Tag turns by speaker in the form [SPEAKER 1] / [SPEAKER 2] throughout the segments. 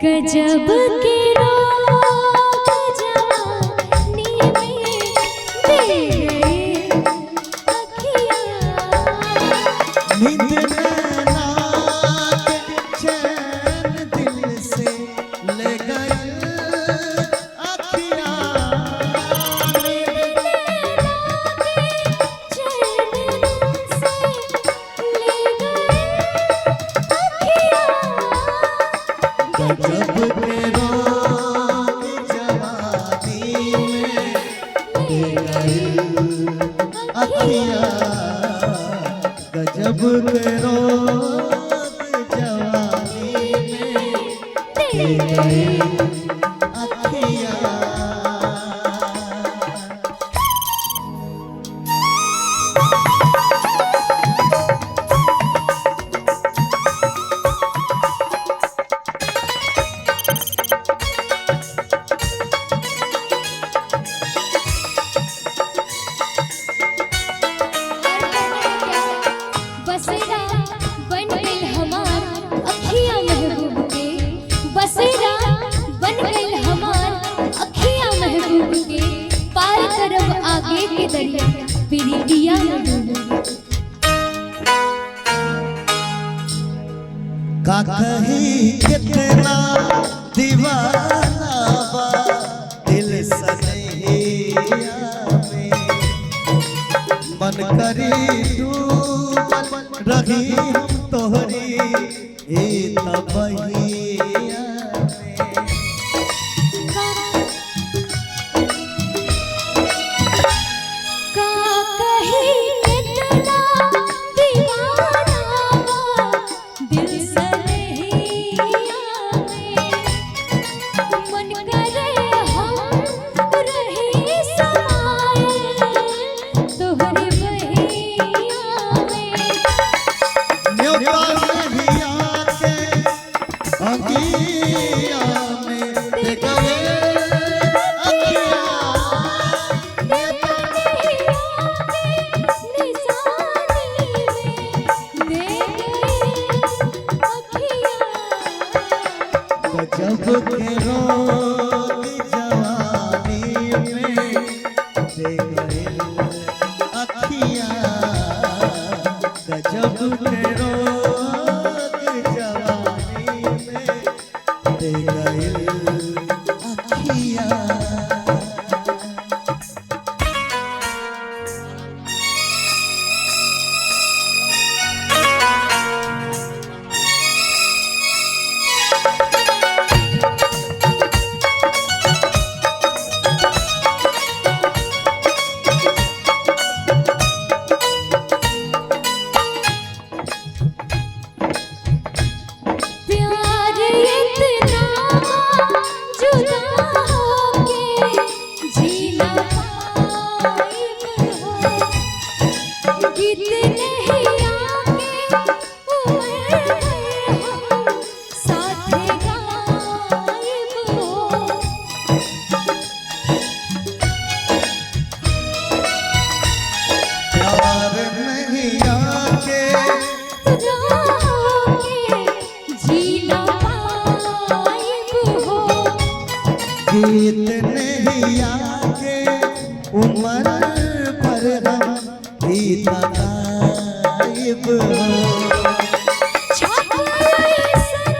[SPEAKER 1] गजब के रोग जवानी में दे गए अखियाँ।
[SPEAKER 2] नींद नैना के चैन दिल से ले गए अखियाँ।
[SPEAKER 1] नींद नैना के चैन दिल से ले गए अखियाँ।
[SPEAKER 2] गजब के रोग जवानी में दे गए अखियाँ। गजब के रोग जवानी में दे गए अखियाँ।
[SPEAKER 1] बसेरा बन गइल हमार अखियाँ महबूब के। बसेरा बन गइल हमार अखियाँ महबूब के। पार करब आगे के दरिया प्रीतिया में डूब के।
[SPEAKER 2] का कहीं कितना दीवाना बा दिल सनहिया में। मन करी डूबल रही हम तोहरी ई तबहिया में।
[SPEAKER 1] का कहीं कितना दीवाना बा दिल सनहिया में। मन करे हम रही समाए तोहरे बहिया में।
[SPEAKER 2] न्योता नहीं आके अंगिया में दे गए अखियाँ। गजब के रोग जवानी में दे गए अखियाँ। गजब के रोग जवानी में दे गए अखियाँ।
[SPEAKER 1] प्यार इतना जुदा होके जीना पाएब हो। गीत नहीं आके उमर भर हम साथ गाएब हो।
[SPEAKER 2] प्यार नहीं आके
[SPEAKER 1] जुदा होके जीना पाएब हो।
[SPEAKER 2] गीत नहीं आके उम्र पर हम गीत गायब हो।
[SPEAKER 1] छप गए सन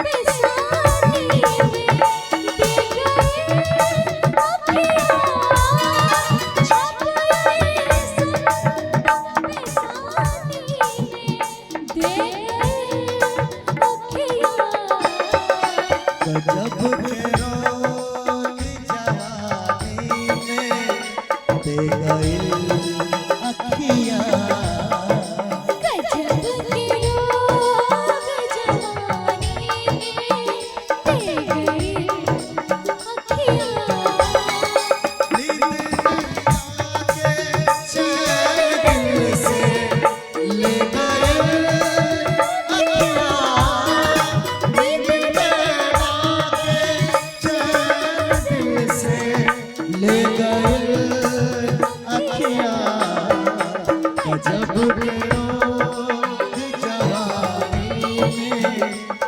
[SPEAKER 1] बेसानी में दे गए अखियाँ। छप गए सन बेसानी में दे गए अखियाँ।
[SPEAKER 2] गजब के रोग जवानी में दे गए अखियाँ।
[SPEAKER 1] गजब के रोग जवानी में दे गए अखियाँ।
[SPEAKER 2] नींद आके चैन दिल से ले गए अखियाँ। नींद आके चैन दिल से ले गए अखियाँ। गजब के रोग जवानी में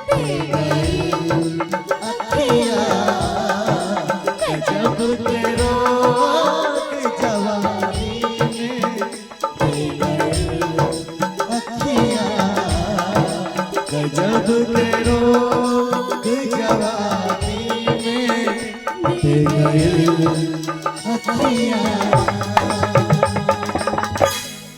[SPEAKER 2] दे गए के रोग जवानी में दे गए अखियाँ, गजब के रोग जवानी में दे गए अखियाँ।